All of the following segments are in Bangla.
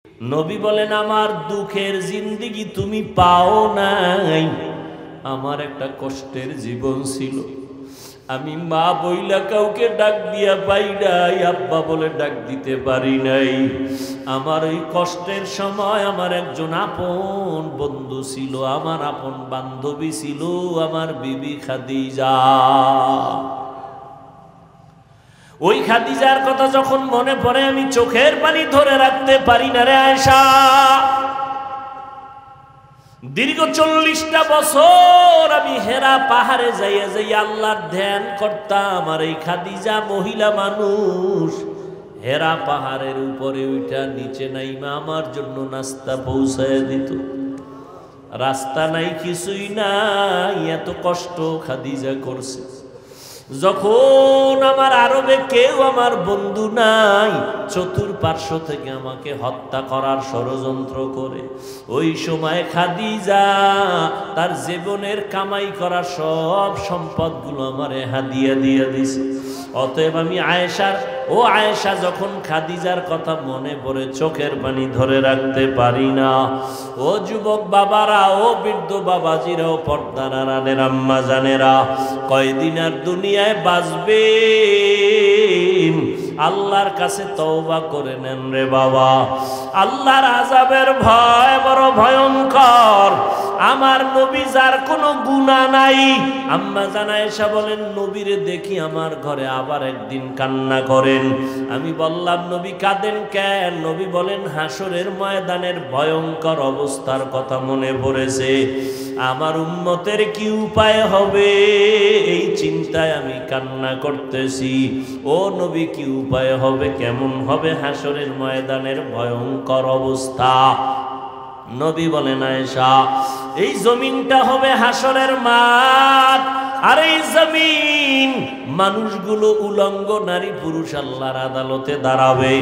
নবী বলেন, আমার দুঃখের জিন্দেগি তুমি পাও নাই, আমার একটা কষ্টের জীবন ছিল। আমি মা বইলা কাউকে ডাক দিয়া পাই নাই, আব্বা বলে ডাক দিতে পারি নাই। আমার ওই কষ্টের সময় আমার একজন আপন বন্ধু ছিল, আমার আপন বান্ধবী ছিল, আমার বিবি খাদিজা। ওই খাদিজার কথা যখন মনে পড়ে আমি চোখের পানি ধরে রাখতে পারি না রে আয়েশা। দীর্ঘ 40টা বছর আমি হেরা পাহাড়ে যাইয়া যাইয়া আল্লাহর ধ্যান করতাম, আর এই খাদিজা মহিলা মানুষ হেরা পাহাড়ের উপরে উঠা নিচে নাইমা আমার জন্য নাস্তা পৌঁছায় দিত। রাস্তা নাই, কিছুই নাই, এত কষ্ট খাদিজা করছে। যখন আমার আরবে কেউ আমার বন্ধু নাই, চতুর্পার্শ্ব থেকে আমাকে হত্যা করার ষড়যন্ত্র করে, ওই সময় খাদিজা তার জীবনের কামাই করা সব সম্পদগুলো আমারে হাদিয়া দিয়ে দিছে। অতএব আমি আয়েশার, ও আয়েশা, যখন খাদিজার কথা মনে পড়ে চোখের পানি ধরে রাখতে পারি না। ও যুবক বাবারা, ও বৃদ্ধ বাবাজিরা, ও পর্দার আড়ালের আম্মা জানেরা, কয়দিন আর দুনিয়ায় বাঁচবেন? আল্লাহর কাছে তওবা করে নেন রে বাবা। আল্লাহর আযাবের ভয় বড় ভয়ঙ্কর। আমার নবী যার কোনো গুনাহ নাই, আম্মা জান আয়েশা বলেন, নবীরে দেখি আমার ঘরে আবার একদিন কান্না করেন। আমি বললাম, নবী কাঁদেন কেন? নবী বলেন, হাসরের ময়দানের ভয়ঙ্কর অবস্থার কথা মনে পড়েছে। আমার উম্মতের কি উপায় হবে, এই চিন্তায় আমি কান্না করতেছি। ও নবী, কি উপায় হবে, কেমন হবে হাসরের ময়দানের ভয়ঙ্কর অবস্থা? নবী বলেন, আয়েশা, এই জমিনটা হবে হাসরের মাঠ, আর এই জমিন মানুষগুলো উলঙ্গ নারী পুরুষ আল্লাহর আদালতে দাঁড়াবে।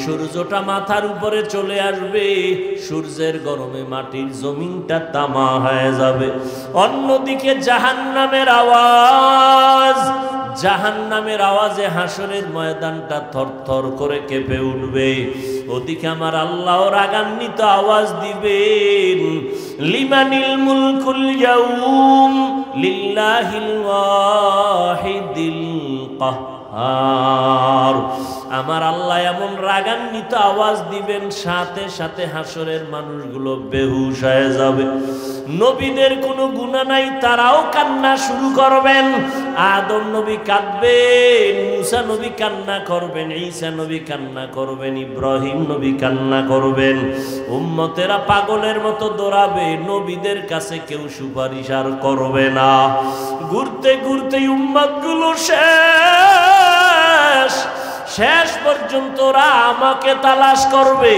সূর্যটা মাথার উপরে চলে আসবে, সূর্যের গরমে মাটির জমিনটা তামা হয়ে যাবে। অন্যদিকে জাহান্নামের আওয়াজ, জাহান্নামের আওয়াজে হাসরের ময়দানটা থরথর করে কেঁপে উঠবে। ওদিকে আমার আল্লাহ রাগান্বিত আওয়াজ দিবেন, লিমানিল মুলকুল ইয়াউম লিল্লাহিল ওয়াহিদিল কাহ্হার। আমার আল্লাহ এমন রাগান্বিত আওয়াজ দিবেন, সাথে সাথে হাসরের মানুষগুলো বেহুশ হয়ে যাবে। নবীদের কোনো গুনাহ নাই, তারাও কান্না শুরু করবেন। আদম নবী কাঁদবেন, মুসা নবী কান্না করবেন, ঈসা নবী কান্না করবেন, ইব্রাহিম নবী কান্না করবেন। উম্মতেরা পাগলের মতো দৌড়াবে, নবীদের কাছে কেউ সুপারিশ আর করবে না। ঘুরতে ঘুরতে উম্মতগুলো শেষ পর্যন্ত ওরা আমাকে তালাশ করবে।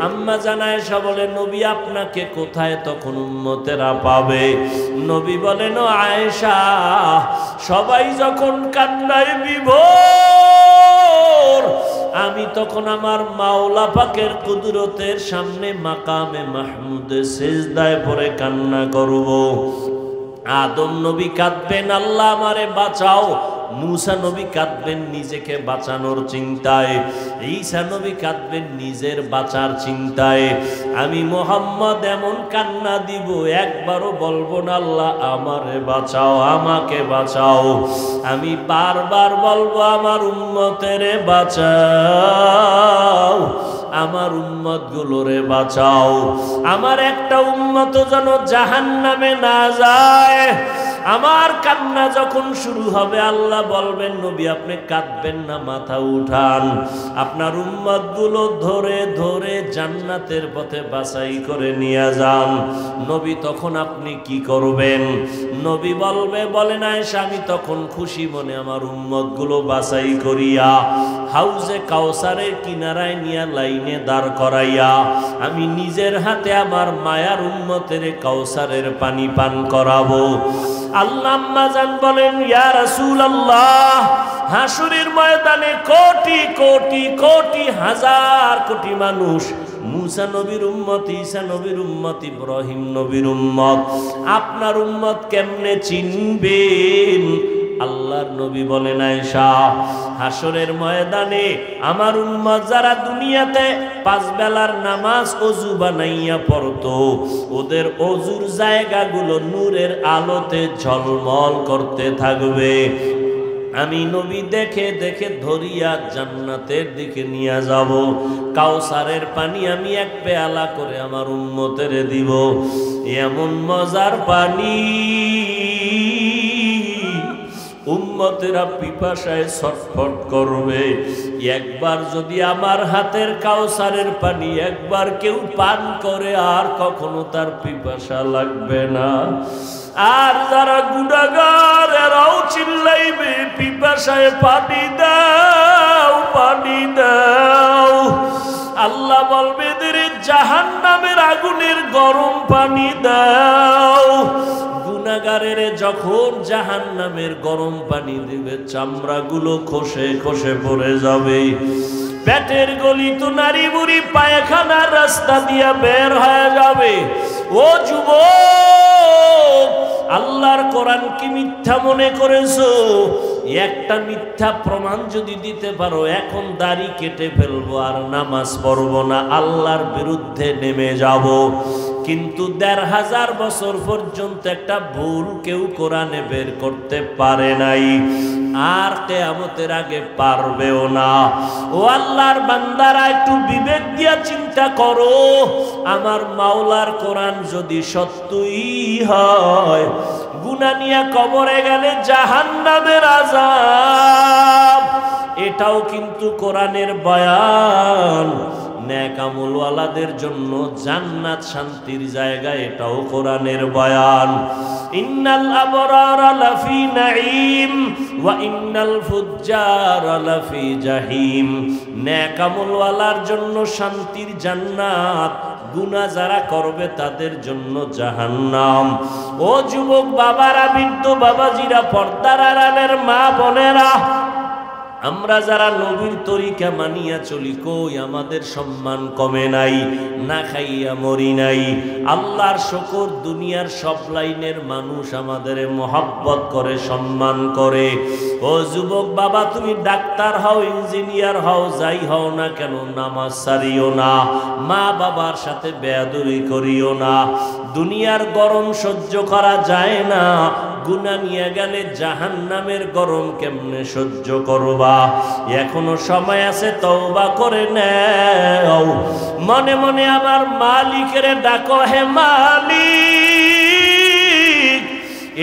আম্মা জান আয়েশা বলে, নবী আপনাকে কোথায় তখন উম্মতেরা পাবে? নবী বলেন, ও আয়েশা, সবাই যখন কান্নায় বিভোর, আমি তখন আমার মাওলা পাকের কুদরতের সামনে মাকামে মাহমুদে সিজদায় পড়ে কান্না করব। আদম নবী কাঁদবেন, আল্লাহ আমারে বাঁচাও। মুসা নবী কাঁদবেন নিজেকে বাঁচানোর চিন্তায়। ঈসা নবী কাঁদবেন নিজের বাঁচার চিন্তায়। আমি মুহাম্মদ এমন কান্না দিব, একবারও বলবো না আল্লাহ আমারে বাঁচাও, আমাকে বাঁচাও। আমি বারবার বলবো, আমার উম্মতেরে বাঁচাও, আমার উম্মত গুলোরে বাঁচাও। আমার একটা উম্মত যেন জাহান্নামে না যায়। আমার কান্না যখন শুরু হবে, আল্লাহ বলবেন, নবী আপনি কাঁদবেন না, মাথা উঠান, আপনার উম্মত গুলো ধরে ধরে জান্নাতের পথে বাছাই করে নিয়ে যান। নবী তখন আপনি কি করবেন? নবী বলেন আয়েশা, আমি তখন খুশি মনে আমার উম্মত গুলো বাছাই করিয়া হাউজে কাউসারের কিনারায় নিয়ে লাইনে দাঁড় করাইয়া আমি নিজের হাতে আমার মায়ার উম্মতের কাউসারের পানি পান করাবো। আল্লাহ আম্মা জান বলেন, ইয়া রাসূলুল্লাহ, হাসরের ময়দানে কোটি কোটি কোটি হাজার কোটি মানুষ, মুসা নবীর উম্মত, ঈসা নবীর উম্মত, ইব্রাহিম নবীর উম্মত, আপনার উম্মত কেমনে চিনবেন? আল্লাহর নবী বলেন আয়েশা, হাসরের ময়দানে আমার উম্মত যারা দুনিয়াতে 5 বেলার নামাজ ওযু বানাইয়া পড়তো, ওদের ওযুর জায়গাগুলো নূরের আলোতে ঝলমল করতে থাকবে। আমি নবী দেখে দেখে ধরিয়া জান্নাতের দিকে নিয়ে যাব। কাউসারের পানি আমি 1 পেয়ালা করে আমার উম্মতের দিব। এমন মজার পানি, উম্মতেরা পিপাসায় ছটফট করবে। একবার যদি আমার হাতের কাউসারের পানি একবার কেউ পান করে, আর কখনো তার পিপাসা লাগবে না। আর যারা গুনাহগার এরাও চিল্লাইবে, পিপাসায় পানি দাও, পানি দাও। আল্লাহ বলবে এদের জাহান্নামের আগুনের গরম পানি দাও। গুনাহগারের যখন জাহান্নামের গরম পানি দিবে, চামড়াগুলো খসে খসে পড়ে যাবে। পেটের গলি তো নারী বুড়ি পায়খানার রাস্তা দিয়ে বের হয়ে যাবে। ও যুবক, আল্লাহর কোরআন কি মিথ্যা মনে করেছো? একটা মিথ্যা প্রমাণ যদি দিতে পারো, এখন দাড়ি কেটে ফেলবো আর নামাজ পড়বো না, আল্লাহর বিরুদ্ধে নেমে যাব। কিন্তু 1500 বছর পর্যন্ত একটা ভুল কেউ কোরআনে বের করতে পারে নাই, আর কিয়ামতের আগে পারবেও না। ও আল্লাহর বান্দারা, একটু বিবেক দিয়া চিন্তা করো, আমার মাওলার কোরআন যদি সত্যই হয়, গুনাহ নিয়ে কবরে গেলে জাহান্নামের আযাব, এটাও কিন্তু কোরআনের বয়ান। নেক আমলওয়ালাদের জন্য জান্নাত শান্তির জায়গা, এটাও কোরআনের বয়ান। ইন্নাল আবরারা লাফি নাঈম ওয়া ইন্নাল ফুজ্জারা লাফি জাহিম। নেক আমলওয়ালার জন্য শান্তির জান্নাত, গুনাহ যারা করবে তাদের জন্য জাহান্নাম। ও যুবক বাবারা, বৃদ্ধ বাবাজিরা, পর্দার আড়ালের মা বোনেরা, আমরা যারা নবীর তরিকা মানিয়া চলি, কই আমাদের সম্মান কমে নাই? না খাইয়া মরি নাই। আল্লাহর শুকর, দুনিয়ার সব লাইনের মানুষ আমাদের মহব্বত করে, সম্মান করে। ও যুবক বাবা, তুমি ডাক্তার হও, ইঞ্জিনিয়ার হও, যাই হও না কেন, নামাজ ছাড়িও না, মা বাবার সাথে বেয়াদবি করিও না। দুনিয়ার গরম সহ্য করা যায় না, গুনাহ নিয়ে গেলে জাহান্নামের গরম কেমনে সহ্য করবা? এখনো সময় আছে, তওবা করে নাও। মনে মনে আমার মালিকের ডাকো, হে মালিক,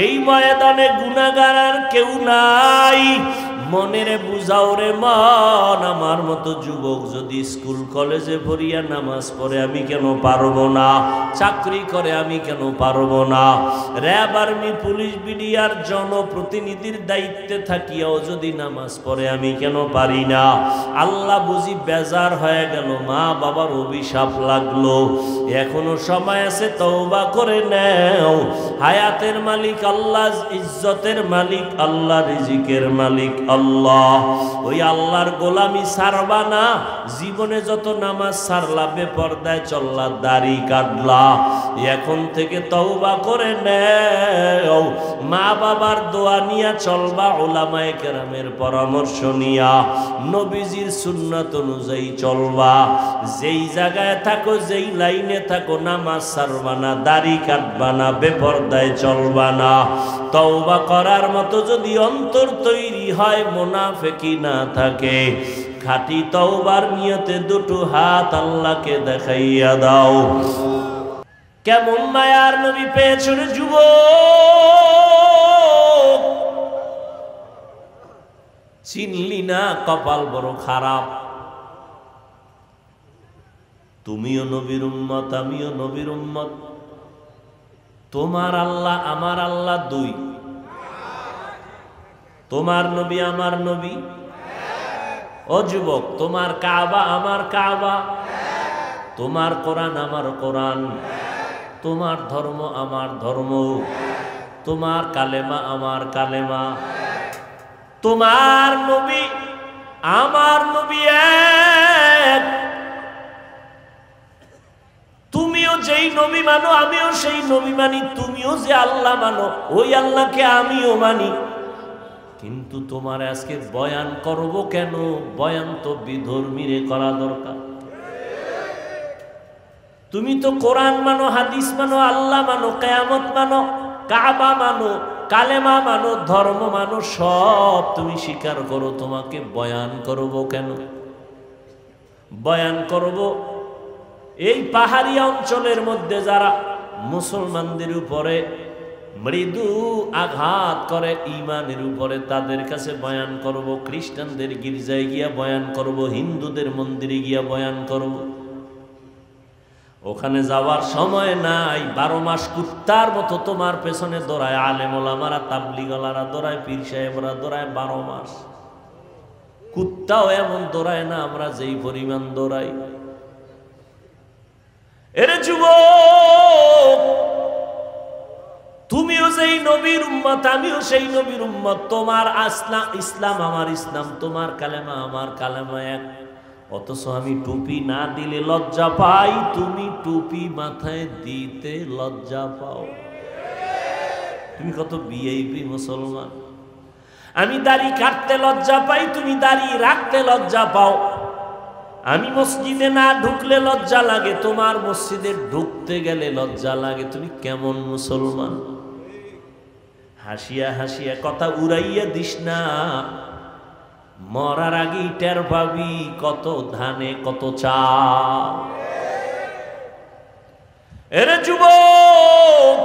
এই ময়দানে গুনাহগার আর কেউ নাই, মনেরে বুঝাও রে মন। আমার মতো যুবক যদি স্কুল কলেজে পড়িয়া নামাজ পড়ে, আমি কেন পারবো না? চাকরি করে, আমি কেন পারবো না? র্যাব, আর্মি, পুলিশ, বিডিআর জনপ্রতিনিধির দায়িত্বে থাকিয়াও যদি নামাজ পড়ে, আমি কেন পারি না? আল্লাহ বুঝি বেজার হয়ে গেল, মা বাবার অভিশাপ লাগলো। এখনো সময় আছে, তওবা করে নাও। হায়াতের মালিক আল্লাহ, ইজ্জতের মালিক আল্লাহ, রিজিকের মালিক আল্লাহ। ওই আল্লাহর গোলামি ছাড়বা না। জীবনে যত নামাজ ছাড়লা, বেপরদায় চললা, দাড়ি কাটলা, এখন থেকে তওবা করে নাও। মা বাবার দোয়া নিয়া চলবা, উলামায়ে কেরামের পরামর্শ নিয়া, নবীজির সুন্নাত অনুযায়ী চলবা। যেই জায়গায় থাকো, যেই লাইনে থাকো, নামাজ ছাড়বা না, দাড়ি কাটবা না, বেপরদায় চলবা না। তওবা করার মতো যদি অন্তর তৈরি হয়, মুনাফিকি না থাকে, খাঁটি তওবার নিয়তে দুটো হাত আল্লাহকে দেখাইয়া দাও। কেমন মায়ার নবী পেয়েছো রে যুবক, চিনলি না? কপাল বড় খারাপ। তুমিও নবীর উম্মত, আমিও নবীর উম্মত। তোমার আল্লাহ আমার আল্লাহ দুই, তোমার নবী আমার নবী। ও যুবক, তোমার কাবা আমার কাবা, তোমার কোরআন আমার কোরআন, তোমার ধর্ম আমার ধর্ম, তোমার কালেমা আমার কালেমা, তোমার নবী আমার নবী এক। তুমিও যেই নবী মানো, আমিও সেই নবী মানি। তুমিও যে আল্লাহ মানো, ওই আল্লাহকে আমিও মানি। কিন্তু তোমার আজকে বয়ান করব কেন? বয়ান তো বিধর্মীরে করা দরকার। তুমি তো কোরআন মানো, হাদিস মানো, আল্লাহ মানো, কিয়ামত মানো, কাবা মানো, কালেমা মানো, ধর্ম মানো, সব তুমি স্বীকার করো। তোমাকে বয়ান করব কেন? বয়ান করব এই পাহাড়ি অঞ্চলের মধ্যে যারা মুসলমানদের উপরে মৃদু আঘাত করে ঈমানের উপরে, তাদের কাছে বয়ান করব। খ্রিস্টানদের গির্জায় গিয়া বয়ান করব, হিন্দুদের মন্দিরে গিয়া বয়ান করব। ওখানে যাওয়ার সময় নাই। 12 মাস কুত্তার মতো তোমার পেছনে দৌড়ায় আলেম ওলামারা, তাবলিগলারা দৌড়ায়, পীর সাহেবরা দৌড়ায়। 12 মাস কুত্তাও এমন দৌড়ায় না আমরা যেই পরিমাণ দৌড়াই। এরে যুবক, তুমিও যেই নবীর উম্মত, আমিও সেই নবীর উম্মত। তোমার ইসলাম আমার ইসলাম, তোমার কালেমা আমার কালেমা এক। অথচ আমি টুপি না দিলে লজ্জা পাই, তুমি টুপি মাথায় দিতে লজ্জা পাও। তুমি কত ভিআইপি মুসলমান। আমি দাড়ি কাটতে লজ্জা পাই, তুমি দাড়ি রাখতে লজ্জা পাও। আমি মসজিদে না ঢুকলে লজ্জা লাগে, তোমার মসজিদে ঢুকতে গেলে লজ্জা লাগে। তুমি কেমন মুসলমান? হাসিয়া হাসিয়া কথা উড়াইয়া দিস না, মরার আগেই টের পাবি কত ধানে কত চাল। এরে যুবক,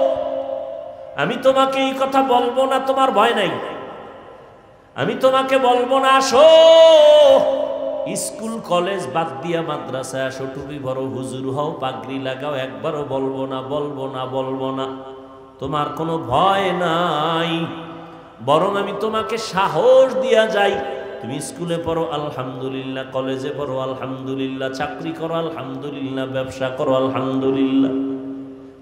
আমি তোমাকে এই কথা বলবো না, তোমার ভয় নাই। আমি তোমাকে বলবো না আসো স্কুল কলেজ বাদ দিয়া মাদ্রাসায় আসো, টুপি ভরো, হুজুর হও, পাগড়ি লাগাও। একবারও বলবো না, বলবো না, বলবো না। তোমার কোনো ভয় নাই, বরং আমি তোমাকে সাহস দিয়া যাই। তুমি স্কুলে পড়ো আলহামদুলিল্লাহ, কলেজে পড়ো আলহামদুলিল্লাহ, চাকরি করো আলহামদুলিল্লাহ, ব্যবসা করো আলহামদুলিল্লাহ,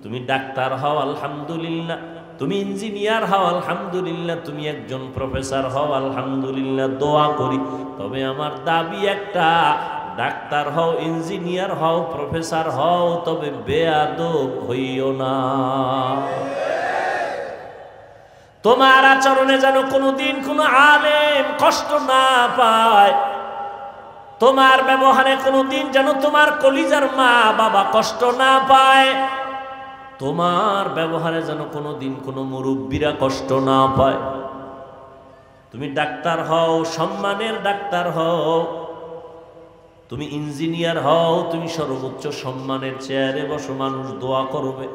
তুমি ডাক্তার হও আলহামদুলিল্লাহ, তুমি ইঞ্জিনিয়ার হও আলহামদুলিল্লাহ, তুমি একজন প্রফেসর হও আলহামদুলিল্লাহ। দোয়া করি, তবে আমার দাবি একটা, ডাক্তার হও, ইঞ্জিনিয়ার হও, প্রফেসর হও, তবে বেয়াদব হইও না। তোমার আচরণে যেন কোনোদিন কোনো আলেম কষ্ট না পায়। তোমার ব্যবহারে কোনোদিন যেন তোমার কলিজার মা বাবা কষ্ট না পায়। তোমার ব্যবহারে যেন কোনোদিন কোনো মুরব্বীরা কষ্ট না পায়। তুমি ডাক্তার হও, সম্মানের ডাক্তার হও, তুমি ইঞ্জিনিয়ার হও, তুমি সর্বোচ্চ সম্মানের চেয়ারে বসো, মানুষ দোয়া করবে।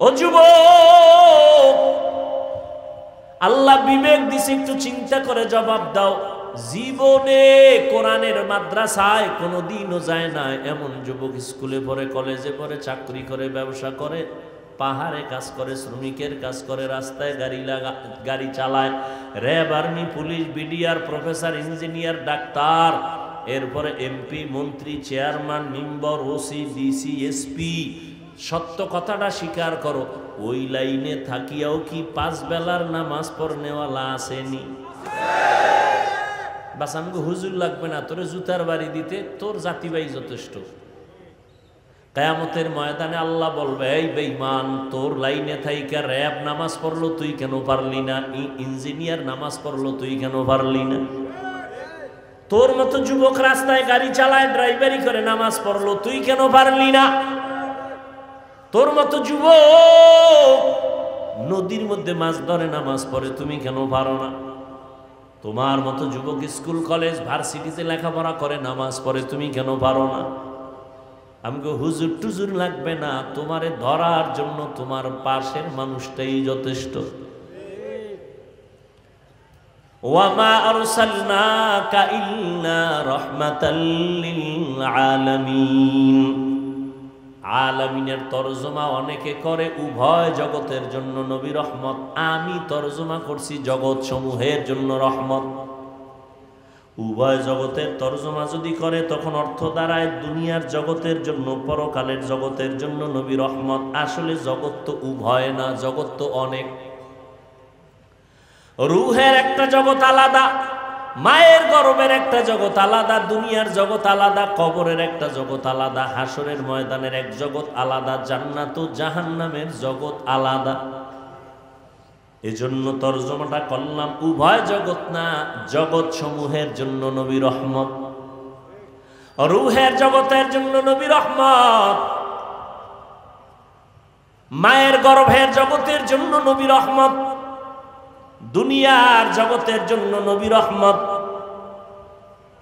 ও যুবক, আল্লাহ বিবেক দিছে, একটু চিন্তা করে জবাব দাও। জীবনে কোরআনের মাদ্রাসায় কোনোদিনও যায় না এমন যুবক স্কুলে পড়ে, কলেজে পড়ে, চাকরি করে, ব্যবসা করে, পাহাড়ে কাজ করে, শ্রমিকের কাজ করে, রাস্তায় গাড়ি চালায়, RAB, army, police, BDR, professor, engineer, doctor, এরপরে এমপি, মন্ত্রী, chairman, member, OC, DC, SP. সত্য কথাটা স্বীকার করো, ওই লাইনে থাকিয়াও কি 5 বেলার নামাজ পড়নেওয়ালা আসেনি? বাস আমাকে হুজুর লাগবে না, তোরে জুতার বাড়ি দিতে তোর জাতিবাই যথেষ্ট। কিয়ামতের ময়দানে আল্লাহ বলবে, এই বেঈমান, তোর লাইনে থাইকা র‍্যাব নামাজ পড়লো, তুই কেন পারলি না? ইঞ্জিনিয়ার নামাজ পড়লো, তুই কেন পারলি না? তোর মতো যুবক রাস্তায় গাড়ি চালায়, ড্রাইভারি করে, নামাজ পড়লো, তুই কেন পারলি না? তোর মতো যুবক নদীর মধ্যে মাছ ধরে, নামাজ পড়ে, তুমি কেন পারো না? তোমার মতো যুবক স্কুল কলেজ ভার্সিটিতে লেখাপড়া করে, নামাজ পড়ে, তুমি কেন পারো না? আমাকে হুজুর টুজুর লাগবে না, তোমারে ধরার জন্য তোমার পাশের মানুষটাই যথেষ্ট। ওয়ামা আরসালনাকা ইল্লা রাহমাতাল লিল আলামিন। আলামিনের তরজমা অনেকে করে উভয় জগতের জন্য নবী রহমত, আমি তরজমা করছি জগৎ সমূহের জন্য রহমত। উভয় জগতের তরজমা যদি করে তখন অর্থ দাঁড়ায় দুনিয়ার জগতের জন্য, পরকালের জগতের জন্য নবী রহমত। আসলে জগৎ তো উভয় না, জগৎ তো অনেক। রুহের একটা জগৎ আলাদা, মায়ের গর্ভের একটা জগৎ আলাদা, দুনিয়ার জগৎ আলাদা, কবরের একটা জগৎ আলাদা, হাসরের ময়দানের এক জগৎ আলাদা, জান্নাত ও জাহান্নামের জগৎ আলাদা। এজন্য তরজমাটা করলাম, উভয় জগৎ না, জগৎ সমূহের জন্য নবী রহমত, রূহের জগতের জন্য নবী রহমত, মায়ের গর্ভের জগতের জন্য নবী রহমত, দুনিয়ার জগতের জন্য নবী রহমত,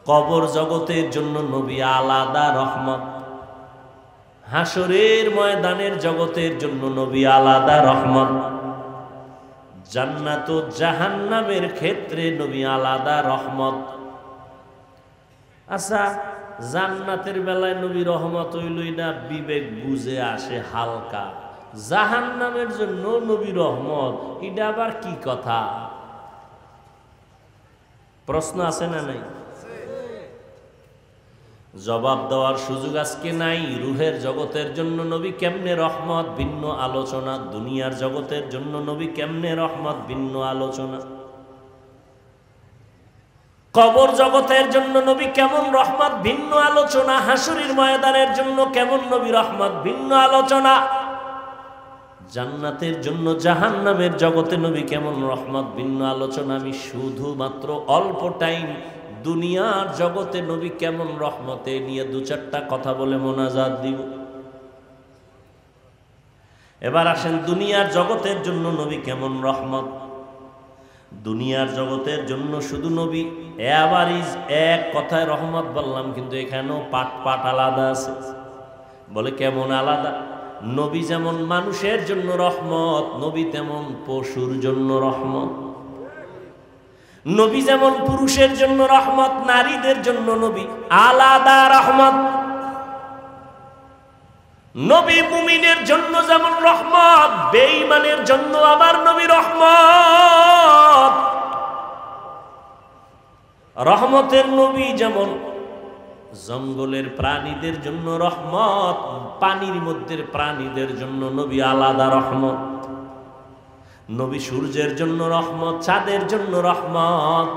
কবর জগতের জন্য নবী আলাদা রহমত, হাসরের ময়দানের জগতের জন্য নবী আলাদা রহমত, জান্নাত ও জাহান্নামের ক্ষেত্রে নবী আলাদা রহমত। আচ্ছা, জান্নাতের বেলায় নবী রহমত হইলই না, বিবেক বুঝে আসে হালকা, জাহান্নামের জন্য নবী রহমত, এটা আবার কি কথা? প্রশ্ন আছে না নাই? জবাব দেওয়ার সুযোগ আজকে নাই। রুহের জগতের জন্য নবী কেমনে রহমত, ভিন্ন আলোচনা। দুনিয়ার জগতের জন্য নবী কেমনে রহমত, ভিন্ন আলোচনা। কবর জগতের জন্য নবী কেমন রহমত, ভিন্ন আলোচনা। হাসুরের ময়দানের জন্য কেমন নবী রহমত, ভিন্ন আলোচনা। জান্নাতের জন্য জাহান্নামের জগতে নবী কেমন রহমত, ভিন্ন আলোচনা। আমি শুধুমাত্র অল্প টাইম দুনিয়ার জগতে নবী কেমন রহমতে নিয়ে দু চারটা কথা বলে মোনাজাত দিব। এবার আসেন দুনিয়ার জগতের জন্য নবী কেমন রহমত। দুনিয়ার জগতের জন্য শুধু নবী এভারেজ এক কথায় রহমত বললাম, কিন্তু এখানেও পাট পাট আলাদা আছে। বলে কেমন আলাদা? নবী যেমন মানুষের জন্য রহমত, নবী তেমন পশুর জন্য রহমত। নবী যেমন পুরুষের জন্য রহমত, নারীদের জন্য নবী আলাদা রহমত। নবী মুমিনের জন্য যেমন রহমত, বেঈমানের জন্য আবার নবী রহমত। রহমতের নবী যেমন জঙ্গলের প্রাণীদের জন্য রহমত, পানির মধ্যে প্রাণীদের জন্য নবী আলাদা রহমত। নবী সূর্যের জন্য রহমত, চাঁদের জন্য রহমত।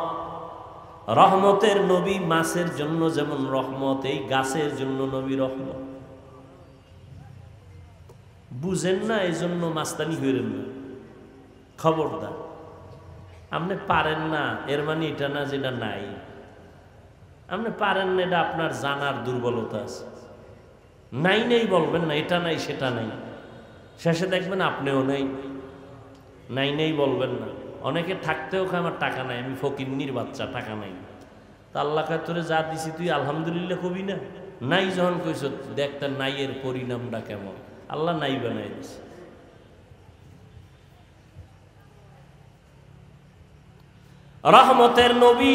রহমতের নবী মাছের জন্য যেমন রহমত, এই গাছের জন্য নবী রহমত। বুঝেন না, এই জন্য মাস্তানি হইলেন না, খবরদার। আপনি পারেন না এর মানে এটা না যেটা নাই। আপনি পারেন না, এটা আপনার জানার দুর্বলতা আছে। নাই নেই বলবেন না, এটা নাই সেটা নাই, শেষে দেখবেন আপনিও নেই। নাই নেই বলবেন না। অনেকে থাকতেও আমার টাকা নাই, আমি ফকিন্নির বাচ্চা, টাকা নাই। তা আল্লাহ কাছে তোরে যা দিছি তুই আলহামদুলিল্লাহ কবি না? নাই যখন কইস, দেখটা নাই এর পরিণামটা কেমন। আল্লাহ নাই বানাই দিছে। রহমতের নবী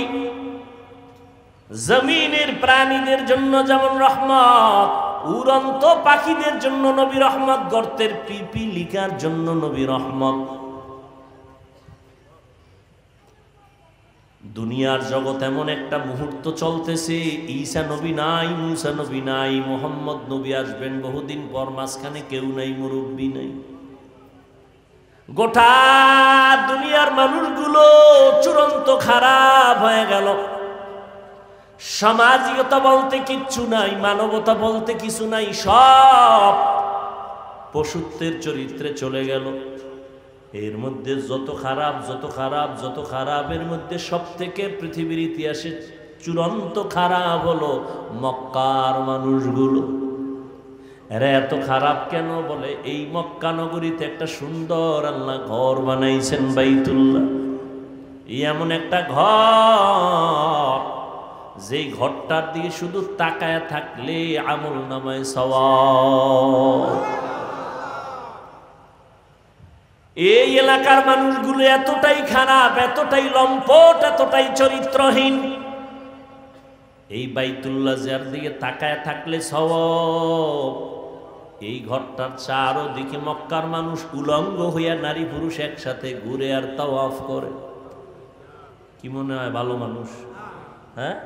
জমিনের প্রাণীদের জন্য যেমন রহমত, উড়ন্ত পাখিদের জন্য নবী রহমত, গর্তের পিপিলিকার জন্য নবী রহমত। দুনিয়ার জগৎ এমন একটা মুহূর্ত চলতেছে, ঈসা নবী নাই, মুসা নবী নাই, মোহাম্মদ নবী আসবেন বহুদিন পর, মাঝখানে কেউ নাই, মুরব্বী নাই। গোটা দুনিয়ার মানুষগুলো চূড়ান্ত খারাপ হয়ে গেল। সামাজিকতা বলতে কিচ্ছু নাই, মানবতা বলতে কিছু নাই, সব পশুত্বের চরিত্রে চলে গেল। এর মধ্যে যত খারাপ যত খারাপ যত খারাপ, এর মধ্যে সব থেকে পৃথিবীর ইতিহাসে চূড়ান্ত খারাপ হলো মক্কার মানুষগুলো। এরা এত খারাপ কেন? বলে এই মক্কা নগরীতে একটা সুন্দর আল্লাহ ঘর বানাইছেন, বাইতুল্লাহ। এমন একটা ঘর, যেই ঘরটার দিকে শুধু তাকায় থাকলে আমল নামায় সওয়াব। এই এলাকার মানুষগুলো এতটাই খারাপ, এতটাই লম্পট, এতটাই চরিত্রহীন, এই বাইতুল্লাহ যার দিকে তাকায় থাকলে সওয়াব। এই ঘরটার চারদিকে মক্কার মানুষ উলঙ্গ হইয়া নারী পুরুষ একসাথে ঘুরে আর তাওয়াফ করে। কি মনে হয় ভালো মানুষ? হ্যাঁ,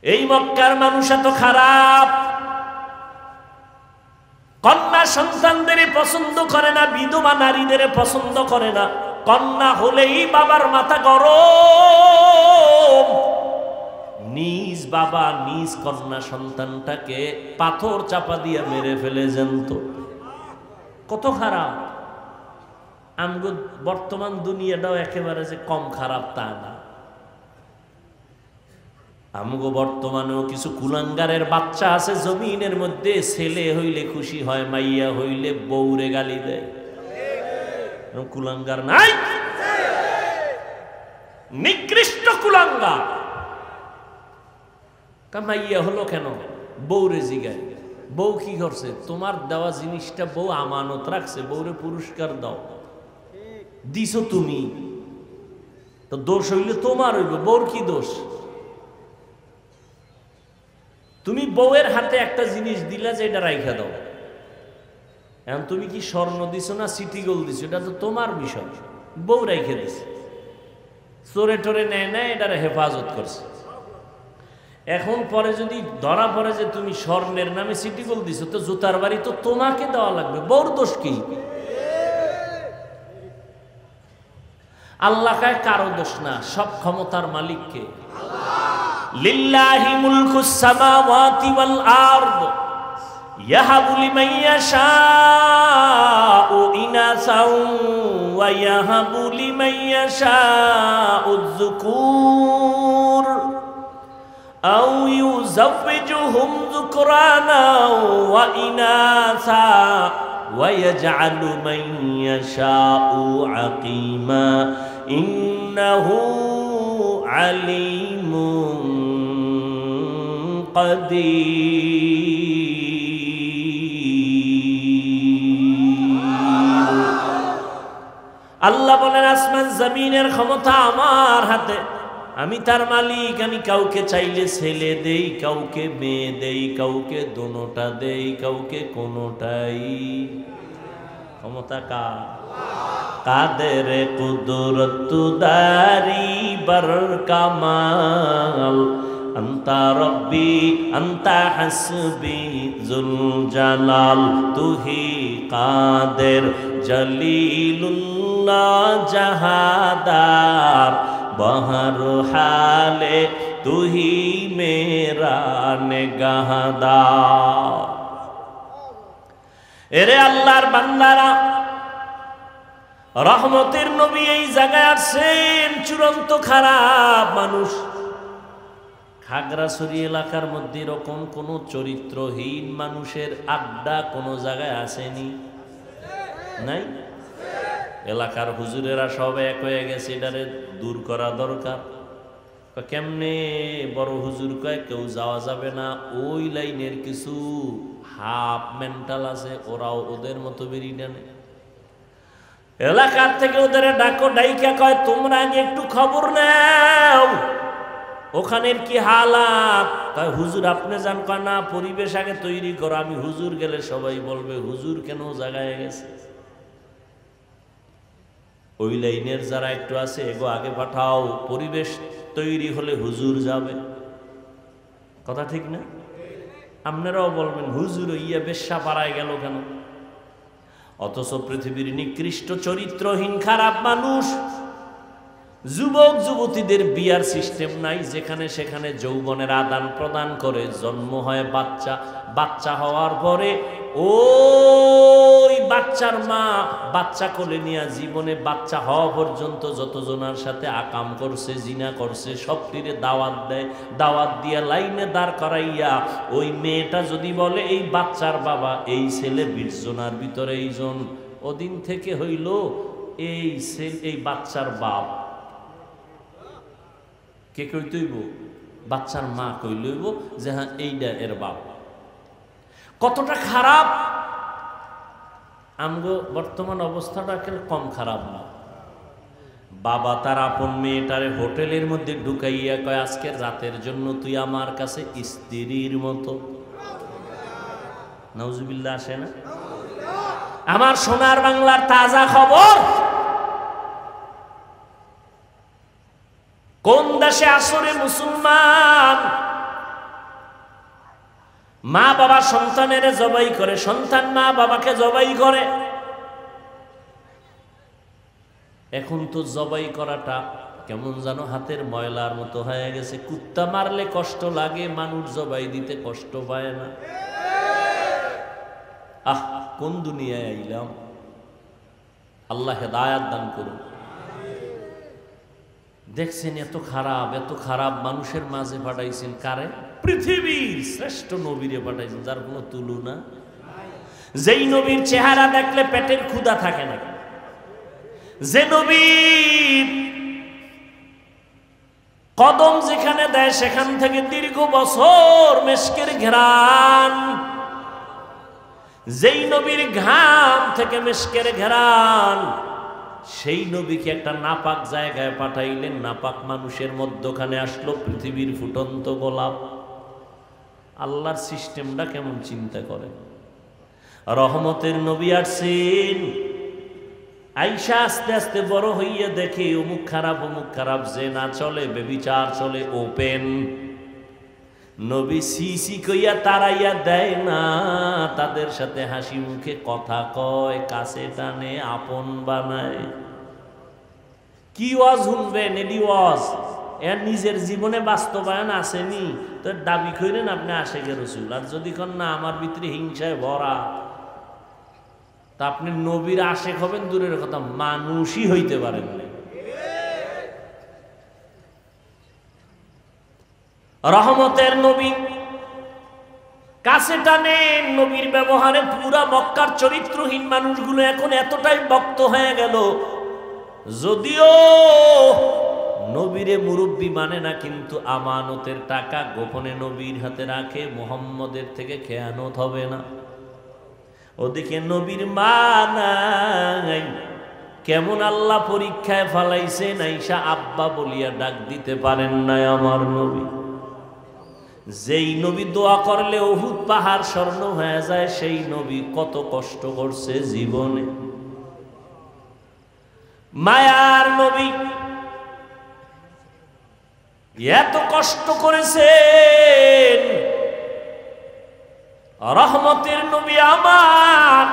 এই মক্কার মানুষ এত খারাপ। কন্যা সন্তানদের পছন্দ করে না, বিধবা নারীদের পছন্দ করে না। কন্যা হলেই বাবার মাথা গরম। নিজ বাবা নিজ কন্যা সন্তানটাকে পাথর চাপা দিয়ে মেরে ফেলে জ্যান্ত। কত খারাপ! আমগো বর্তমান দুনিয়াটাও একেবারে যে কম খারাপ তা না। আমগো বর্তমানেও কিছু কুলাঙ্গারের বাচ্চা আছে জমিনের মধ্যে, ছেলে হইলে খুশি হয়, মাইয়া হইলে বউরে গালি দেয়। কুলাঙ্গার নাই? নিকৃষ্ট কুলাঙ্গার। মাইয়া হলো কেন? বউরে জিগায়, বউ কি করছে? তোমার দেওয়া জিনিসটা বউ আমানত রাখছে, বউরে পুরস্কার দাও। দিছো তুমি, তো দোষ হইলে তোমার হইব, বউর কি দোষ? তুমি বউয়ের হাতে একটা জিনিস দিলা যে এটা রাইখা দাও, এখন তুমি কি স্বর্ণ দিছো না সিটি গোল্ড দিছো, এটা তো তোমার বিষয়। বউ রাইখে দিছে, চোরে টোরে নেয় না, এটার হেফাজত করছে। এখন পরে যদি ধরা পড়ে যে তুমি স্বর্ণের নামে সিটি গোল্ড দিছো, তো জুতার বাড়ি তো তোমাকে দেওয়া লাগবে, বউর দোষ কি? আল্লাহ কায় কারো দোষ না, সব ক্ষমতার মালিককে। লিল্লাহি মুলকুস সামাওয়াতি ওয়াল আরদ ইয়াহাবু লিমান ইয়াশাউ ইনাসাও ওয়া ইয়াহাবু লিমান ইয়াশাউ যুকুর আও ইউযাওবিজুহুম যুকরানা ওয়া ইনাসা ওয়া ইয়াজআলু মান ইয়াশাউ আকিমা ইন্নাহু আলিমুন কাদির। আল্লাহ বলেন আসমান জমিনের ক্ষমতা আমার হাতে, আমি তার মালিক। আমি কাউকে চাইলে ছেলে দেই, কাউকে মেয়ে দেই, কাউকে দোনোটা দেই, কাউকে কোনোটাই। ক্ষমতা কার? কাদের কুদরত দারি বর কামাল আন্তা রব্বি আন্তা হাসবি জুল জালাল তুহি কাদের জলিলুল্লাহ জাহাদার বহর হালে তুহি মেরা নেগাহদার। এরে আল্লাহর বান্দারা, রহমতের নবী এই জায়গায় আসছেন। চূড়ান্ত খারাপ মানুষ। খাগড়াছড়ি এলাকার মধ্যে এরকম কোন চরিত্রহীন মানুষের আড্ডা কোন জায়গায় আসেনি? নাই? এলাকার হুজুরেরা সব এক হয়ে গেছে, এটারে দূর করা দরকার। কেমনে? বড় হুজুর কয় কেউ যাওয়া যাবে না, ওই লাইনের কিছু হাফ মেন্টাল আছে, ওরাও ওদের মতো বেরিয়ে নেয়। এলাকার থেকে ওদের ডাকো, ডাইকা কয় তোমরা আগে একটু খবর নাও, ওখানের কি হালাত। কয় হুজুর আপনি যান। কয় না, পরিবেশ আগে তৈরি করো, আমি হুজুর গেলে সবাই বলবে হুজুর কেন জায়গায় গেছে। ওই লাইনের যারা একটু আছে এগো আগে পাঠাও, পরিবেশ তৈরি হলে হুজুর যাবে। কথা ঠিক না? আপনারাও বলবেন হুজুর ইয়া বেশ্যা পাড়ায় গেল কেন? অথচ পৃথিবীর নিকৃষ্ট চরিত্রহীন খারাপ মানুষ, যুবক যুবতীদের বিয়ার সিস্টেম নাই, যেখানে সেখানে যৌবনের আদান প্রদান করে। জন্ম হয় বাচ্চা, বাচ্চা হওয়ার পরে ওই বাচ্চার মা বাচ্চা কোলে নিয়ে জীবনে বাচ্চা হওয়া পর্যন্ত যতজনের সাথে আকাম করছে, জিনা করছে, সবটিরে দাওয়াত দেয়। দাওয়াত দিয়ে লাইনে দাঁড় করাইয়া ওই মেয়েটা যদি বলে এই বাচ্চার বাবা এই ছেলে 20 জনের ভিতরে এইজন, ওদিন থেকে হইল এই বাচ্চার বাপ। কে কইতইব? বাচ্চার মা কইলইব যে হ্যাঁ এইটা এর বাপ। কতটা খারাপ! আমগো বর্তমান অবস্থাটা কম খারাপ না। বাবা তার আপন মেয়েটারে হোটেলের মধ্যে ঢুকাইয়া কয় আজকের রাতের জন্য তুই আমার কাছে স্ত্রীর মতো। নাউজুবিল্লাহ আসে না? আমার সোনার বাংলার তাজা খবর। কোন দেশে আসরে মুসলমান মা বাবা সন্তানের জবাই করে, সন্তান মা বাবাকে জবাই করে। এখন তো জবাই করাটা কেমন যেন হাতের ময়লার মতো হয়ে গেছে। কুত্তা মারলে কষ্ট লাগে, মানুষ জবাই দিতে কষ্ট পায় না। আহ, কোন দুনিয়ায় আইলাম! আল্লাহ হেদায়াত দান করুন। দেখছেন এত খারাপ মানুষের মাঝে পাঠাইছেন কারে? পৃথিবীর শ্রেষ্ঠ নবীরে পাঠাইছেন, যার কোনো তুলনা। যেই নবীর চেহারা দেখলে পেটের ক্ষুধা থাকে না, যে নবীর কদম যেখানে দেয় সেখান থেকে দীর্ঘ বছর মেশকের ঘ্রাণ, যেই নবীর ঘাম থেকে মেশকের ঘ্রাণ, সেই নবীকে একটা নাপাক জায়গায় পাঠাইলেন, নাপাক মানুষের মধ্যখানে আসলো পৃথিবীর ফুটন্ত গোলাপ। আল্লাহর সিস্টেমটা কেমন চিন্তা করেন। রহমতের নবী আসছেন, আইসা আস্তে আস্তে বড় হইয়া দেখে অমুক খারাপ, যে না চলে, বেবিচার চলে ওপেন। নবী সিসি কইয়া তারাইয়া দেয় না, তাদের সাথে হাসি মুখে কথা কয়, কাছে টানে, আপন বানায়। কি ওয়াজ শুনবেন? এডি ওয়াজ এর নিজের জীবনে বাস্তবায়ন আসেনি তো দাবি করেন আপনি আশেকে রসুল। আর যদি কন না আমার ভিতরে হিংসায় ভরা, তা আপনি নবীর আশেক হবেন দূরের কথা, মানুষই হইতে পারেন না। রহমতের নবী কাছে টানেন, নবীর ব্যবহারে পুরা মক্কার চরিত্রহীন মানুষগুলো এখন এতটাই ভক্ত হয়ে গেল, যদিও নবীরে মুরব্বী মানে না, কিন্তু আমানতের টাকা গোপনে নবীর হাতে রাখে, মুহাম্মদের থেকে খেয়ানত হবে না। ওদিকে নবীর মা নাই, কেমন আল্লাহ পরীক্ষায় ফালাইছে, নাইসা আব্বা বলিয়া ডাক দিতে পারেন নাই আমার নবী। যেই নবী দোয়া করলে উহুদ পাহাড় স্বর্ণ হয়ে যায়, সেই নবী কত কষ্ট করছে জীবনে। মায়ার নবী এত কষ্ট করেছেন, রহমতের নবী আমার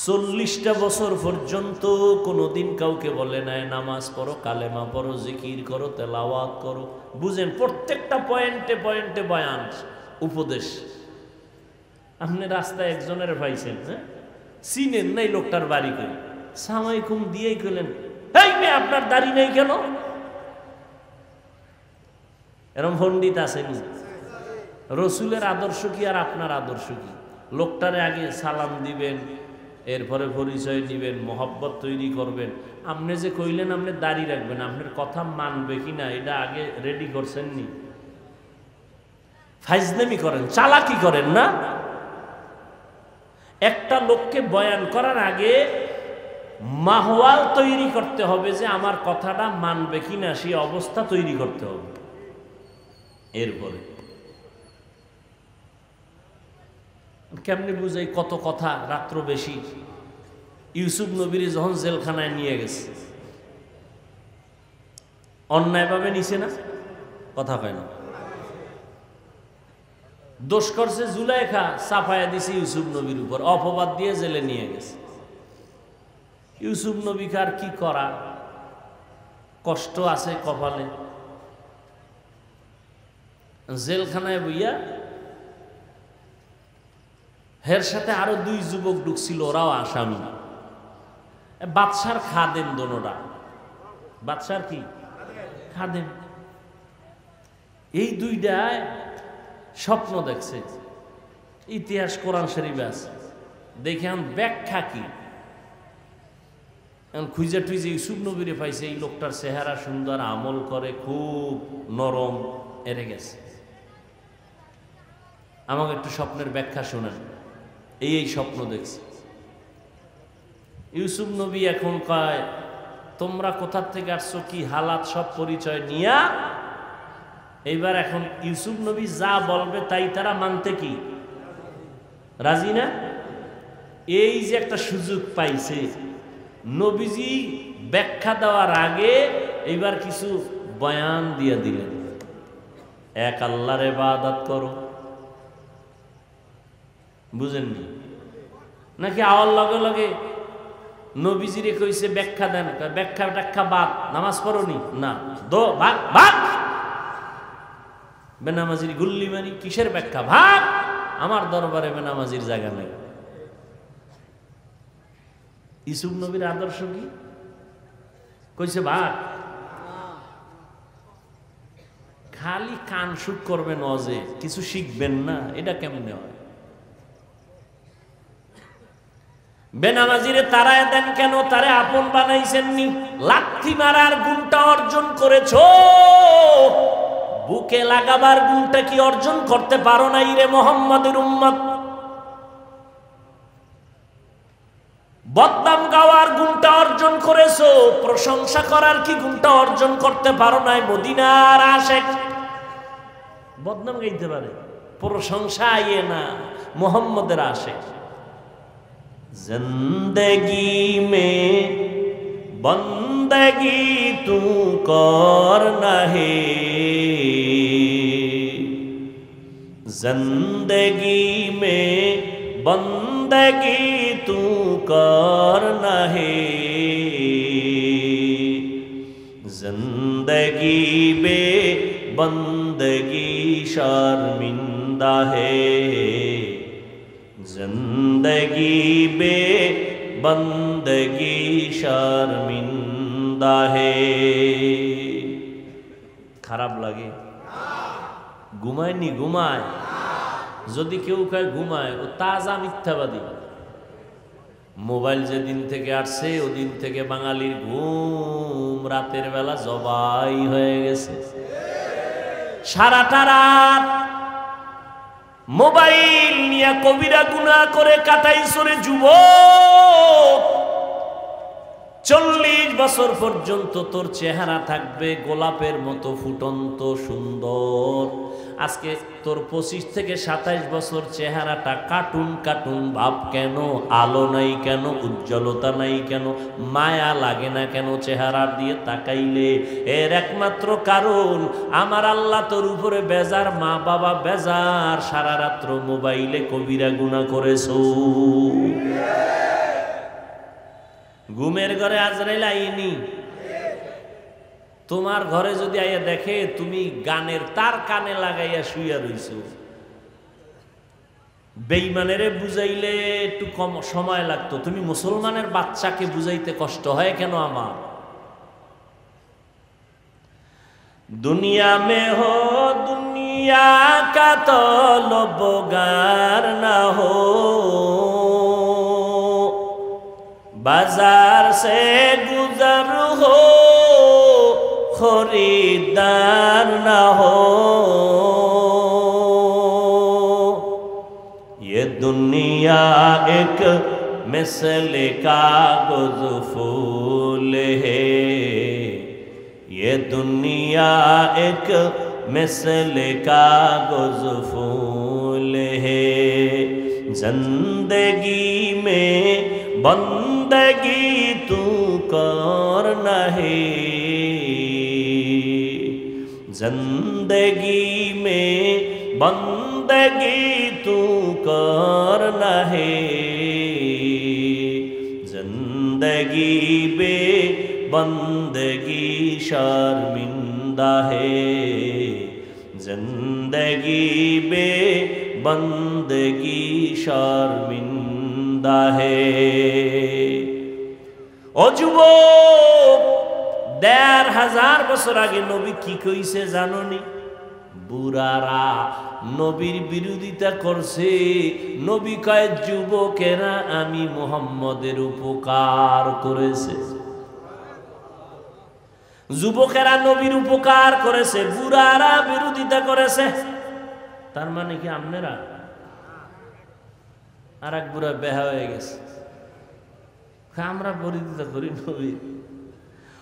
40টা বছর পর্যন্ত কোনোদিন কাউকে বলে নাই নামাজ পড়ো, কালেমা পড়ো, জিকির করো, তেলাওয়াত করো। বুঝেন, প্রত্যেকটা পয়েন্টে পয়েন্টে বয়ান, উপদেশ। আপনি রাস্তায় একজনের পাইছেন, হ্যাঁ, চিনেন নাই লোকটার বাড়ি করে, সামাইকুম দিয়েই গেলেন, এই মেয়ে আপনার দাড়ি নেই কেন? এরম পণ্ডিত আসেনি। রসুলের আদর্শ কি আর আপনার আদর্শ কি? লোকটারে আগে সালাম দিবেন, এরপরে পরিচয় দিবেন, মহব্বত তৈরি করবেন। আপনি যে কইলেন আপনি দাড়ি রাখবেন, আপনার কথা মানবে কিনা এটা আগে রেডি করছেন নি? ফাইজলামি করেন, চালাকি করেন না। একটা লোককে বয়ান করার আগে মাহওয়াল তৈরি করতে হবে যে আমার কথাটা মানবে কিনা, সেই অবস্থা তৈরি করতে হবে। এরপরে কেমনি বুঝাই কত কথা, রাত্র বেশি। ইউসুফ নবীর যখন জেলখানায় নিয়ে গেছে, অন্যায়ভাবে নিছে না? কথা কয় না। দোষ করছে জুলাইখা, চাপায়া দিছে ইউসুফ নবীর উপর, অপবাদ দিয়ে জেলে নিয়ে গেছে। ইউসুফ নবীকে আর কি করা, কষ্ট আছে কপালে। জেলখানায় বইয়া হের সাথে আরো 2 যুবক ঢুকছিল, ওরাও আসামি। বাদশার খাদেম দোনোটা, বাদশার কি খাদেম। এই দুইটায় স্বপ্ন দেখছে, ইতিহাস কোরআন শরীফে আছে। দেখে এখন ব্যাখ্যা কি, এখন খুঁজে টুইজে ইউসুফ নবীরে পাইছে, এই লোকটার চেহারা সুন্দর, আমল করে, খুব নরম, এরে গেছে। আমাকে একটু স্বপ্নের ব্যাখ্যা শোনেন। এই স্বপ্ন দেখছি। ইউসুফ নবী এখন কয়, তোমরা কোথা থেকে আসছো, কি হালাত, সব পরিচয় নিয়া এইবার এখন ইউসুফ নবী যা বলবে তাই তারা মানতে কি রাজি না? এই যে একটা সুযোগ পাইছে, নবীজি ব্যাখ্যা দেওয়ার আগে এইবার কিছু বয়ান দিয়ে দিলেন। এক আল্লাহর ইবাদত করো, বুঝেননি নাকি? আওয়ার লগে লগে নবীজিরে কইছে ব্যাখ্যা দেন, ব্যাখ্যা বাদ, নামাজ পড়নি না, দো ভাগ ভাগ, বেনামাজির গুল্লি মারি। কিসের ব্যাখ্যা? ভাগ, আমার দরবারে বেনামাজির জায়গা নেই। ইউসুফ নবীর আদর্শ কি কইছে ভাগ খালি কান শুট করবেন অজে কিছু শিখবেন না, এটা কেমনে হয়? বেনামাজিরে তারায় দেন কেন? তারে আপন বানাইছেননি। লাথি মারার গুণটা অর্জন করেছো, বুকে লাগাবার গুণটা কি অর্জন করতে পারো নাই রে মুহাম্মাদের উম্মত? বদনাম গাওয়ার গুণটা অর্জন করেছো, প্রশংসা করার কি গুণটা অর্জন করতে পারো নাই? মদিনার আশেক বদনাম গাইতে পারে, প্রশংসা আইয়ে না, মুহাম্মাদের আশেক। जिंदगी में बंदगी तू करना है, जिंदगी में बंदगी तू करना है, जिंदगी में बंदगी शर्मिंदा है, जिंदगी बे बंदगी शर्मिंदा है। খারাপ লাগে? ঘুমায়নি? ঘুমায়? যদি কেউ কয় ঘুমায়, ও তাজা মিথ্যাবাদী। মোবাইল যেদিন থেকে আসছে ওদিন থেকে বাঙালির ঘুম রাতের বেলা জবাই হয়ে গেছে। সারাটা রাত মোবাইল নিয়ে কবিরা গুনাহ করে কাটাইছো রে যুবক। 40 বছর পর্যন্ত তোর চেহারা থাকবে গোলাপের মতো ফুটন্ত সুন্দর। আজকে তোর 25 থেকে 27 বছর চেহারাটা কার্টুন কার্টুন ভাব কেন? আলো নাই কেন? উজ্জ্বলতা নাই কেন? মায়া লাগে না কেন চেহারার দিয়ে তাকাইলে? এর একমাত্র কারণ আমার আল্লাহ তোর উপরে বেজার, মা বাবা বেজার, সারা রাত্র মোবাইলে কবিরা গুনাহ করেছো। ঘুমের ঘরে আজরাইল আইনি? তোমার ঘরে যদি আইয়া দেখে তুমি গানের তার কানে লাগাইয়া শুইয়া রইছো, বেঈমানেরে বুঝাইলে একটু কম সময় লাগতো, তুমি মুসলমানের বাচ্চাকে বুঝাইতে কষ্ট হয় কেন? আমার দুনিয়া মে হো দুনিয়া কা তলবগার না হো, बाजार से गुजर हो खरीदार न हो, ये दुनिया एक मिसल कागज फूल है, ये दुनिया एक मिसल कागज फूल है, जिंदगी में बंदगी तू करना है, जिंदगी में बंदगी तू करना है, जिंदगी बे बंदगी शर्मिंदा है, जिंदगी बे बंदगी शर्मिंदा है। ও যুবক, 1500 বছর আগে নবী কি কইছে জানোনি? বুড়ারা নবীর বিরোধিতা করছে। নবী কয় যুবকেরা আমি মুহাম্মদের উপকার করেছে। যুবকেরা নবীর উপকার করেছে, বুড়ারা বিরোধিতা করেছে। তার মানে কি আপনারা? আর এক বুড়া বেহা হয়ে গেছে, আমরা বিরোধিতা করি নবীর।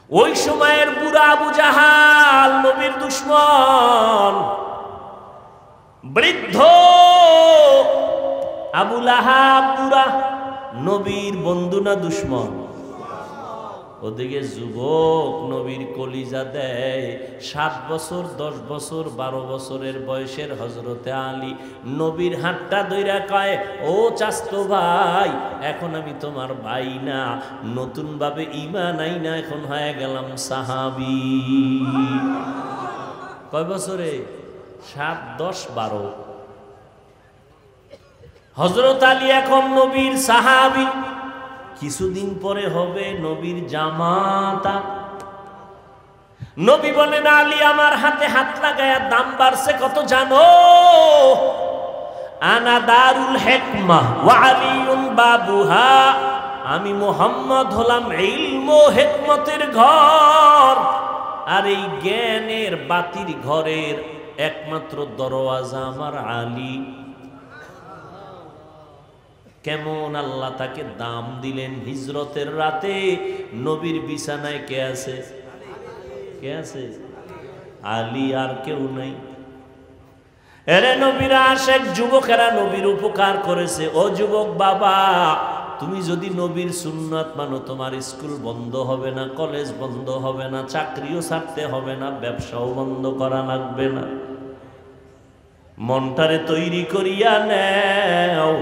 ওই সময়ের বুড়া আবু জাহাল নবীর দুশমন, বৃদ্ধ আবু লাহাব বুড়া নবীর বন্ধু না দুশমন? ওদিকে যুবক নবীর কলিজা দেয়। 7 বছর 10 বছর 12 বছরের বয়সের হযরতে আলী নবীর হাতটা ধইরা কয়, ও চাচতো ভাই, এখন আমি তোমার ভাই না, নতুন ভাবে ঈমান আইনা এখন হয়ে গেলাম সাহাবী। কয় বছরে? 7, 10, 12। হযরত আলী এখন নবীর সাহাবী। কিছুদিন পরে হবে নবীর জামাতা। নবী বলেন, আলী আমার হাতে হাত লাগায়া দাম বাড়ছে কত জানো? আনা দারুল হিকমাহ ওয়া আলিউন বাবুহা। আমি মুহাম্মদ হলাম ইলম ও হিকমতের ঘর, আর এই জ্ঞানের বাতির ঘরের একমাত্র দরওয়াজা আমার আলী। কেমন আল্লাহ তাকে দাম দিলেন। হিজরতের রাতে নবীর বিছানায় কে আছে? কে আছে? আলী, আর কেউ নাই। এরে নবীর আশেক যুবকেরা নবীর উপকার করেছে। ও যুবক বাবা, তুমি যদি নবীর সুন্নাত মানো, তোমার স্কুল বন্ধ হবে না, কলেজ বন্ধ হবে না, চাকরিও ছাড়তে হবে না, ব্যবসাও বন্ধ করা লাগবে না। মনটারে তৈরি করিয়া নেও।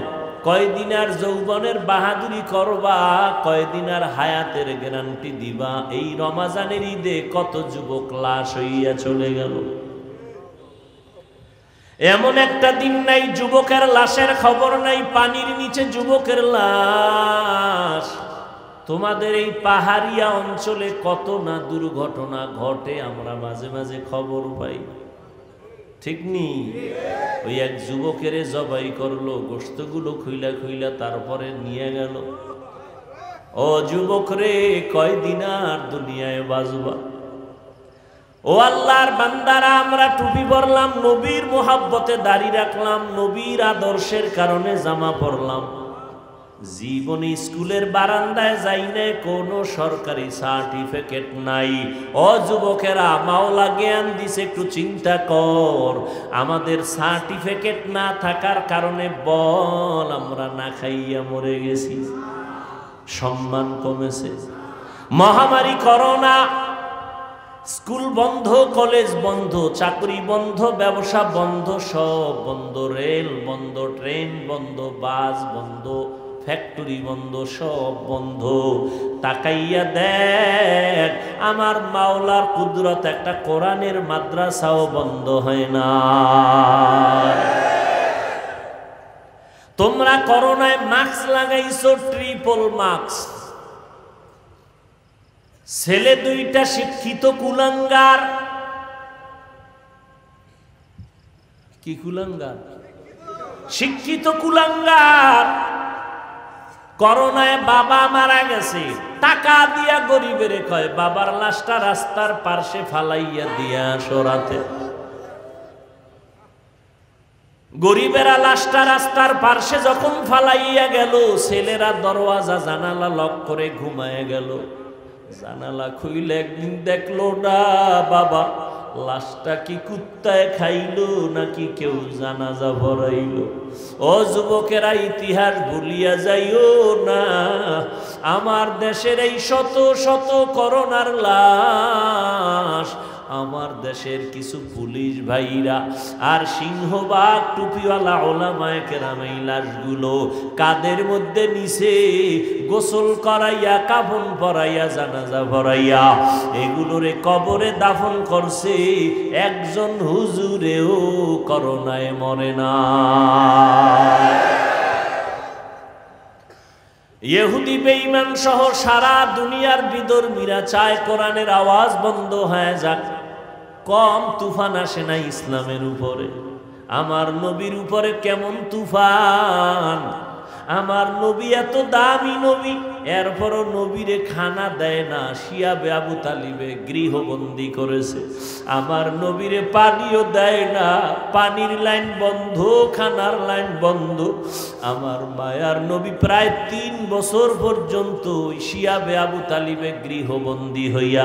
কয়দিন আর যৌবনের বাহাদুরি করবা, কয়দিন আর হায়াতের গ্যারান্টি দিবা। এই রমাজানের ঈদে কত যুবক লাশ হইয়া চলে গেল। এমন একটা দিন নাই যুবকের লাশের খবর নাই। পানির নিচে যুবকের লাশ। তোমাদের এই পাহাড়িয়া অঞ্চলে কত না দুর্ঘটনা ঘটে, আমরা মাঝে মাঝে খবর পাই, ঠিক নি? ওই এক যুবকের জবাই করলো, গোশতগুলো খুইলা খুইলা তারপরে নিয়ে গেল। ও যুবক রে, কয়দিন আর দুনিয়ায় বাজবা? ও আল্লাহর বান্দারা, আমরা টুপি পরলাম, নবীর মোহাব্বতে দাড়ি রাখলাম, নবীর আদর্শের কারণে জামা পরলাম, জীবনে স্কুলের বারান্দায় যাই না, কোনো সরকারি সার্টিফিকেট নাই। ও যুবকেরা, মাওলা জ্ঞান দিছে, একটু চিন্তা কর। আমাদের সার্টিফিকেট না থাকার কারণে বল আমরা না খাইয়া মরে গেছি, সম্মান কমেছে। মহামারী করোনা, স্কুল বন্ধ, কলেজ বন্ধ, চাকরি বন্ধ, ব্যবসা বন্ধ, সব বন্ধ। রেল বন্ধ, ট্রেন বন্ধ, বাস বন্ধ, ফ্যাক্টরি বন্ধ, সব বন্ধ। তাকাইয়া দেখ, আমার মাওলার কুদরত, একটা কোরআনের মাদ্রাসাও বন্ধ হয় না। তোমরা করোনায় মাস্ক লাগাইছো, ট্রিপল মাস্ক। ছেলে দুইটা শিক্ষিত কুলাঙ্গার। কি কুলাঙ্গার? শিক্ষিত কুলাঙ্গার। করোনায় বাবা মারা গেছে, টাকা দিয়া গরিবের কয় বাবার লাশটা রাস্তার পার্শ্বে ফালাইয়া দিয়া সরাতে। গরিবেরা লাশটা রাস্তার পার্শ্বে যখন ফালাইয়া গেল, ছেলেরা দরওয়াজা জানালা লক করে ঘুমায় গেল। জানালা খুইলে একদিন দেখলো না বাবা লাশটা কি কুত্তায় খাইলো নাকি কেউ জানাজা ভরাইলো। ও যুবকেরা, ইতিহাস ভুলিয়া যাইও না। আমার দেশের এই শত শত করোনার লাশ, আমার দেশের কিছু পুলিশ ভাইরা আর সিংহবাগ টুপিওয়ালা ওলামায়ে কেরাম এই লাশগুলো কাদের মধ্যে নিছে, গোসল করাইয়া, কাফন পরাইয়া, জানাজা ভরাইয়া এগুলোরে কবরে দাফন করছে। একজন হুজুরেও করোনায় মরে না। ইহুদি বেঈমান সহ সারা দুনিয়ার বিধর্মীরা চায় কোরআনের আওয়াজ বন্ধ হয়ে যাক। কম তুফান আসে না ইসলামের উপরে। আমার নবীর উপরে কেমন তুফান! আমার নবী এত দামি নবী, এরপরও নবীরে খানা দেয় না। শিয়া আবু তালিবে গৃহবন্দী করেছে। আমার নবীরে পানিও দেয় না, পানির লাইন বন্ধ, খানার লাইন বন্ধ। আমার মায়ার নবী প্রায় 3 বছর পর্যন্ত শিয়া আবু তালিবে গৃহবন্দী হইয়া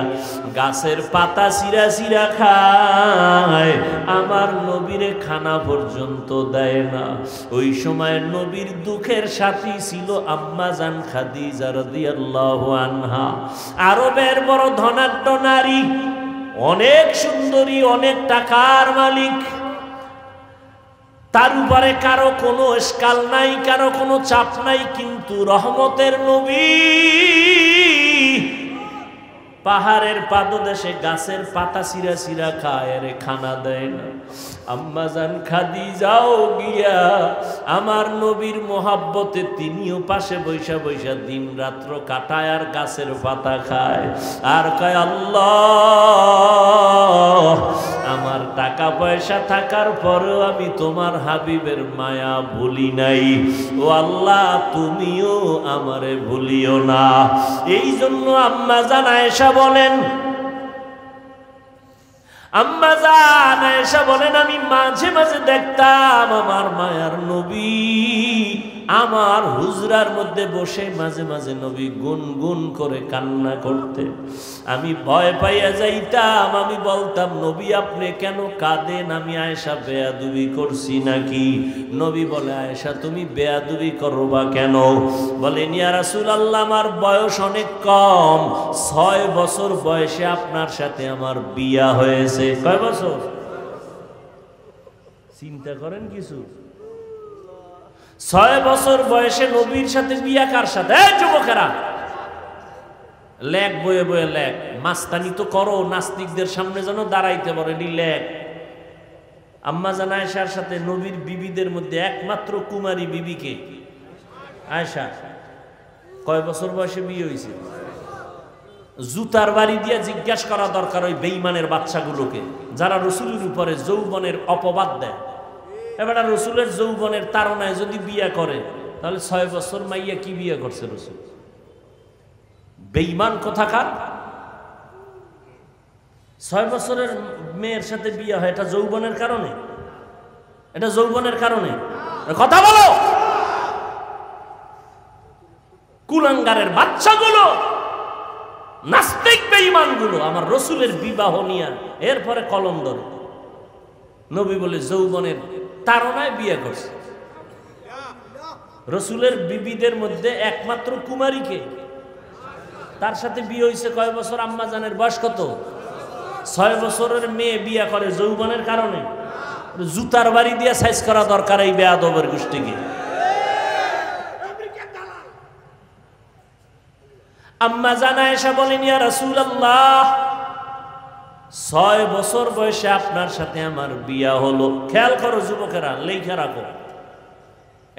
গাছের পাতা চিরা চিরা খায়। আমার নবীরে খানা পর্যন্ত দেয় না। ওই সময় নবীর দুঃখের সাথী ছিল আম্মা জান খাদিজা রাদিয়াল্লাহু আনহা। আরবের বড় ধনাঢ্য নারী, অনেক সুন্দরী, অনেক টাকার মালিক। তার উপরে কারো কোনো এসকাল নাই, কারো কোনো চাপ নাই। কিন্তু রহমতের নবী পাহাড়ের পাদদেশে গাছের পাতা চিরা চিরা খায়, রে খানা দেয় না। আম্মা জান খাদিজাও গিয়া আমার নবীর মোহাব্বতে তিনিও পাশে বৈশা বৈশা দিন রাত্র কাটায় আর গাছের পাতা খায় আর কয় আল্লাহ আমার টাকা পয়সা থাকার পরেও আমি তোমার হাবিবের মায়া ভুলি নাই, ও আল্লাহ তুমিও আমারে ভুলিও না। এই জন্য আম্মা জান আয়েশা বলেন, আম্মা জান আয়েশা বলেন আমি মাঝে মাঝে দেখতাম আমার মায়ার নবী আমার হুজরার মধ্যে বসে মাঝে মাঝে নবী গুনগুন করে কান্না করতে। আমি ভয় পাইয়া যাইতাম, আমি বলতাম নবী আপনি কেন কাঁদেন? আমি আয়েশা বেয়াদবি করছি নাকি? নবী বলে আয়েশা তুমি বেয়াদবি করবা কেন? বলেন ইয়া রাসূলুল্লাহ আমার বয়স অনেক কম, 6 বছর বয়সে আপনার সাথে আমার বিয়া হয়েছে। কয় বছর? চিন্তা করেন কিছু। 6 বছর বয়সে নবীর সাথে বিয়া। কার সাথে? যুবকেরা লেখ বয়ে বয়ে লেখ, মাস্তানি তো করো, নাস্তিকদের সামনে যেন দাঁড়াইতে পারে লেখ। আম্মা জান আয়েশার সাথে নবীর বিবিদের মধ্যে একমাত্র কুমারী বিবিকে আয়েশা। কয় বছর বয়সে বিয়ে হয়েছে? জুতার বাড়ি দিয়ে জিজ্ঞাসা করা দরকার ওই বেঈমানের বাচ্চাগুলোকে যারা রসুলের উপরে যৌবনের অপবাদ দেয়। এবার রসুলের যৌবনের তাড়নায় যদি বিয়ে করে তাহলে 6 বছর মাইয়া কি বিয়ে করছে রসুল? বেঈমান কোথাকার। 6 বছরের মেয়ের সাথে বিয়ে হয়, এটা যৌবনের কারণে? এটা যৌবনের কারণে? কথা বলো। কুলাঙ্গারের বাচ্চাগুলো, নাস্তিক বেঈমানগুলো আমার রসুলের বিবাহ নিয়ে এরপরে কলম ধরে। নবী বলে যৌবনের তাড়নায় বিয়ে করছে। রসুলের বিবিদের মধ্যে একমাত্র কুমারীকে, তার সাথে বিয়ে হয়েছে কয় বছর? আম্মা জানের বয়স কত? 6 বছরের মেয়ে বিয়ে করে যৌবনের কারণে? জুতার বাড়ি দিয়ে সাইজ করা দরকার এই বেয়াদবের গোষ্ঠীকে। আম্মা জান আয়েশা বলেন ইয়া রাসূলুল্লাহ 6 বছর বয়সে আপনার সাথে আমার বিয়া হলো। খেয়াল করো যুবকেরা, লেখা রাখো,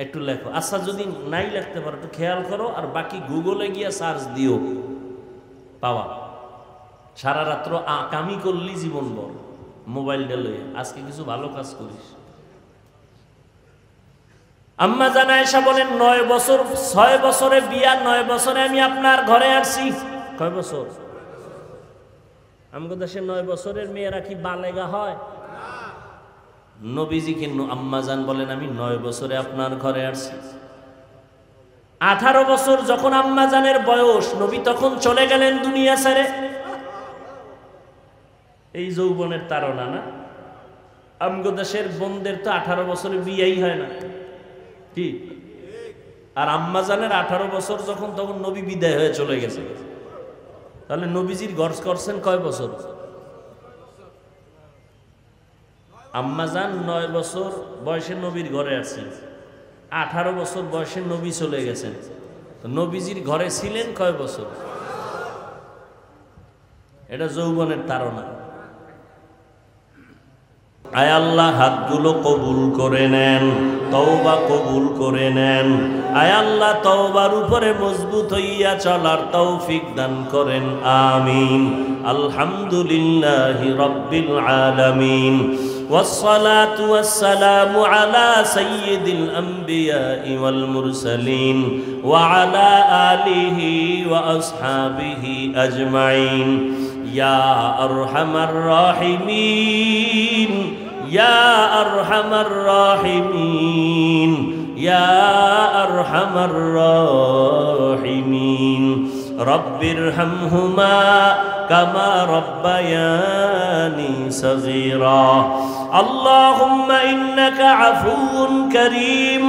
একটু লেখো। আচ্ছা যদি নাই লিখতে পারো একটু খেয়াল করো, আর বাকি গুগলে গিয়ে সার্চ দিও, পাওয়া। সারা রাত্র আকামি করলি জীবন বল, মোবাইলটা লইয়া আজকে কিছু ভালো কাজ করিস। আম্মা জান আয়েশা বলেন 9 বছর, 6 বছরে বিয়া, 9 বছরে আমি আপনার ঘরে আসছি। কয় বছর? আমাদের দেশে 9 বছরের মেয়েরা কি বালেগা হয়? নবীজি কিন্তু আম্মা জান বলেন আমি 9 বছরে আপনার ঘরে আসছি। 18 বছর যখন আম্মা জানের বয়স, নবী তখন চলে গেলেন দুনিয়া ছেড়ে। এই যৌবনের তাড়না না? আমাদের দেশের বোনদের তো 18 বছরে বিয়েই হয় না কি? আর আম্মা জানের 18 বছর যখন, তখন নবী বিদায় হয়ে চলে গেছে। তাহলে নবীজির গর্জ করছেন কয় বছর? আম্মা জান 9 বছর বয়সে নবীর ঘরে আসছেন, 18 বছর বয়সে নবী চলে গেছেন। তো নবীজির ঘরে ছিলেন কয় বছর? এটা যৌবনের তাড়না। আয় আল্লাহ হাতগুলো কবুল করে নেন, তওবা কবুল করে নেন। আয় আল্লাহ তওবার উপরে মজবুত হইয়া চলার তৌফিক দান করেন, আমিন। আলহামদুলিল্লাহি রাব্বিল আলামিন, والصلاة والسلام على سيد الأنبياء والمرسلين وعلى آله وأصحابه أجمعين يا أرحم الراحمين يا أرحم الراحمين يا أرحم الراحمين رب ارحمهما كما ربياني صغيرا اللهم إنك عفو كريم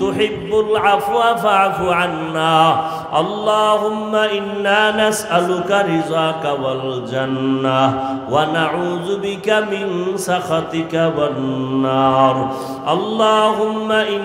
تحب العفو فاعف عنا اللهم إنا نسألك رضاك والجنة ونعوذ بك من سخطك والنار اللهم إن